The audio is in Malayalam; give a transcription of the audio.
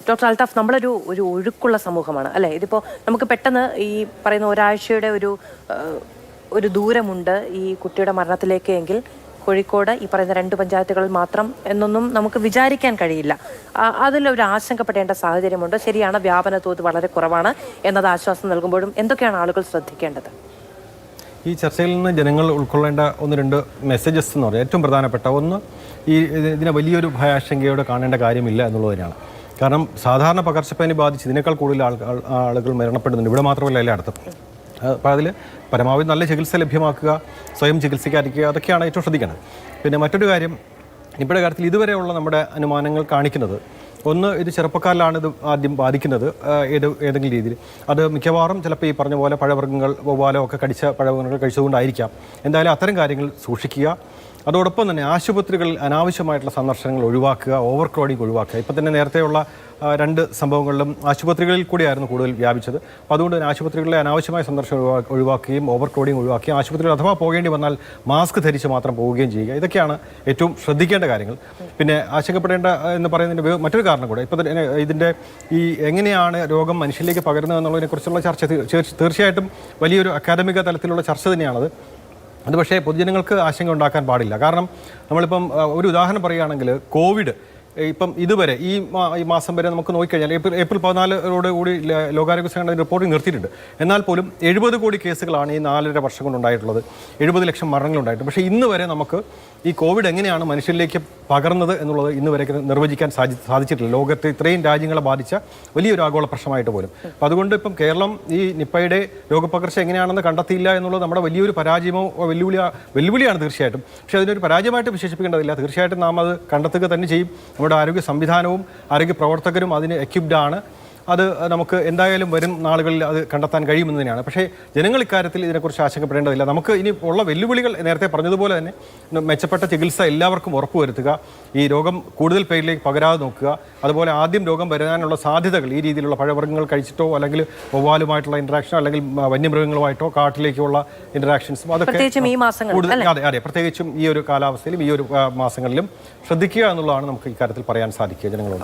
ഡോക്ടർ അൽത്താഫ്, നമ്മളൊരു ഒരു ഒഴുക്കുള്ള സമൂഹമാണ് അല്ലേ? ഇതിപ്പോൾ നമുക്ക് പെട്ടെന്ന് ഈ പറയുന്ന ഒരാഴ്ചയുടെ ഒരു ദൂരമുണ്ട് ഈ കുട്ടിയുടെ മരണത്തിലേക്ക് എങ്കിൽ കോഴിക്കോട് ഈ പറയുന്ന 2 പഞ്ചായത്തുകളിൽ മാത്രം എന്നൊന്നും നമുക്ക് വിചാരിക്കാൻ കഴിയില്ല. അതിലൊരു ആശങ്കപ്പെടേണ്ട സാഹചര്യമുണ്ട്. ശരിയാണ്, വ്യാപന തോത് വളരെ കുറവാണ് എന്നത് ആശ്വാസം നൽകുമ്പോഴും എന്തൊക്കെയാണ് ആളുകൾ ശ്രദ്ധിക്കേണ്ടത്? ഈ ചർച്ചയിൽ നിന്ന് ജനങ്ങൾ ഉൾക്കൊള്ളേണ്ട 1-2 മെസ്സേജസ് എന്ന് പറഞ്ഞാൽ ഏറ്റവും പ്രധാനപ്പെട്ട ഒന്ന്, ഇതിനെ വലിയൊരു ഭയാശങ്കയോടെ കാണേണ്ട കാര്യമില്ല എന്നുള്ളത് തന്നെയാണ്. കാരണം സാധാരണ പകർച്ചപ്പനി ബാധിച്ച് ഇതിനേക്കാൾ കൂടുതൽ ആളുകൾ മരണപ്പെടുന്നുണ്ട്, ഇവിടെ മാത്രമല്ല എല്ലായിടത്തും. അപ്പോൾ അതിൽ പരമാവധി നല്ല ചികിത്സ ലഭ്യമാക്കുക, സ്വയം ചികിത്സിക്കാതിരിക്കുക, അതൊക്കെയാണ് ഏറ്റവും ശ്രദ്ധിക്കേണ്ടത്. പിന്നെ മറ്റൊരു കാര്യം, നിപ്പയുടെ കാര്യത്തിൽ ഇതുവരെയുള്ള നമ്മുടെ അനുമാനങ്ങൾ കാണിക്കുന്നത്, ഒന്ന്, ഇത് ചെറുപ്പക്കാരിലാണ് ഇത് ആദ്യം ബാധിക്കുന്നത് ഏതെങ്കിലും രീതിയിൽ. അത് മിക്കവാറും ചിലപ്പോൾ ഈ പറഞ്ഞ പോലെ പഴവർഗ്ഗങ്ങൾ, വവ്വാലോ ഒക്കെ കടിച്ച പഴവർഗ്ഗങ്ങൾ കഴിച്ചതുകൊണ്ടായിരിക്കാം. എന്തായാലും അത്തരം കാര്യങ്ങൾ സൂക്ഷിക്കുക. അതോടൊപ്പം തന്നെ ആശുപത്രികളിൽ അനാവശ്യമായിട്ടുള്ള സന്ദർശനങ്ങൾ ഒഴിവാക്കുക, ഓവർ ക്രൗഡിങ് ഒഴിവാക്കുക. ഇപ്പം തന്നെ നേരത്തെയുള്ള 2 സംഭവങ്ങളിലും ആശുപത്രികളിൽ കൂടിയായിരുന്നു കൂടുതൽ വ്യാപിച്ചത്. അപ്പോൾ അതുകൊണ്ട് തന്നെ ആശുപത്രികളിലെ അനാവശ്യമായ സന്ദർശനം ഒഴിവാക്കുകയും ഓവർ ക്രൗഡിങ് ഒഴിവാക്കുകയും ആശുപത്രികൾ അഥവാ പോകേണ്ടി വന്നാൽ മാസ്ക് ധരിച്ച് മാത്രം പോവുകയും ചെയ്യുക. ഇതൊക്കെയാണ് ഏറ്റവും ശ്രദ്ധിക്കേണ്ട കാര്യങ്ങൾ. പിന്നെ ആശങ്കപ്പെടേണ്ട എന്ന് പറയുന്നതിൻ്റെ മറ്റൊരു കാരണം കൂടെ, ഇപ്പോൾ തന്നെ ഇതിൻ്റെ ഈ എങ്ങനെയാണ് രോഗം മനുഷ്യരിലേക്ക് പകരുന്നത് എന്നുള്ളതിനെക്കുറിച്ചുള്ള ചർച്ച തീർച്ചയായിട്ടും വലിയൊരു അക്കാദമിക തലത്തിലുള്ള ചർച്ച തന്നെയാണത്. അത് പക്ഷേ പൊതുജനങ്ങൾക്ക് ആശങ്ക ഉണ്ടാക്കാൻ പാടില്ല. കാരണം നമ്മളിപ്പം ഒരു ഉദാഹരണം പറയുകയാണെങ്കിൽ, കോവിഡ് ഇപ്പം ഇതുവരെ ഈ മാസം വരെ നമുക്ക് നോക്കിക്കഴിഞ്ഞാൽ ഏപ്രിൽ 14 കൂടി ലോകാരോഗ്യ സംഘടന റിപ്പോർട്ടിംഗ് നിർത്തിയിട്ടുണ്ട്. എന്നാൽ പോലും 70 കോടി കേസുകളാണ് ഈ 4.5 വർഷം കൊണ്ടുണ്ടായിട്ടുള്ളത്. 70 ലക്ഷം മരണങ്ങളുണ്ടായിട്ടുണ്ട്. പക്ഷേ ഇന്ന് വരെ നമുക്ക് ഈ കോവിഡ് എങ്ങനെയാണ് മനുഷ്യരിലേക്ക് പകർന്നത് എന്നുള്ളത് ഇന്ന് വരെ നിർവചിക്കാൻ സാധിച്ചിട്ടില്ല. ലോകത്തെ ഇത്രയും രാജ്യങ്ങളെ ബാധിച്ച വലിയൊരു ആഗോള പ്രശ്നമായിട്ട് പോലും. അപ്പം അതുകൊണ്ട് ഇപ്പം കേരളം ഈ നിപ്പയുടെ രോഗപകർച്ച എങ്ങനെയാണെന്ന് കണ്ടെത്തിയില്ല എന്നുള്ളത് നമ്മുടെ വലിയൊരു പരാജയമോ വെല്ലുവിളിയാണ് തീർച്ചയായിട്ടും. പക്ഷേ അതിനൊരു പരാജയമായിട്ട് വിശേഷിപ്പിക്കേണ്ടതില്ല. തീർച്ചയായിട്ടും നാം അത് കണ്ടെത്തുക തന്നെ ചെയ്യും. നമ്മുടെ ആരോഗ്യ സംവിധാനവും ആരോഗ്യ പ്രവർത്തകരും അതിന് എക്യുപ്ഡ് ആണ്. അത് നമുക്ക് എന്തായാലും വരും നാളുകളിൽ അത് കണ്ടെത്താൻ കഴിയുമെന്ന് തന്നെയാണ്. പക്ഷേ ജനങ്ങൾ ഇക്കാര്യത്തിൽ ഇതിനെക്കുറിച്ച് ആശങ്കപ്പെടേണ്ടതില്ല. നമുക്ക് ഇനി ഉള്ള വെല്ലുവിളികൾ നേരത്തെ പറഞ്ഞതുപോലെ തന്നെ മെച്ചപ്പെട്ട ചികിത്സ എല്ലാവർക്കും ഉറപ്പുവരുത്തുക, ഈ രോഗം കൂടുതൽ പേരിലേക്ക് പകരാതെ നോക്കുക, അതുപോലെ ആദ്യം രോഗം വരാനുള്ള സാധ്യതകൾ ഈ രീതിയിലുള്ള പഴവർഗ്ഗങ്ങൾ കഴിച്ചിട്ടോ അല്ലെങ്കിൽ വവ്വാലുമായിട്ടുള്ള ഇൻട്രാക്ഷനോ അല്ലെങ്കിൽ വന്യമൃഗങ്ങളുമായിട്ടോ കാട്ടിലേക്കുള്ള ഇൻട്രാക്ഷൻസും അതൊക്കെ അതെ പ്രത്യേകിച്ചും ഈ ഒരു കാലാവസ്ഥയിലും ഈ ഒരു മാസങ്ങളിലും ശ്രദ്ധിക്കുക എന്നുള്ളതാണ് നമുക്ക് ഇക്കാര്യത്തിൽ പറയാൻ സാധിക്കുക ജനങ്ങളോട്.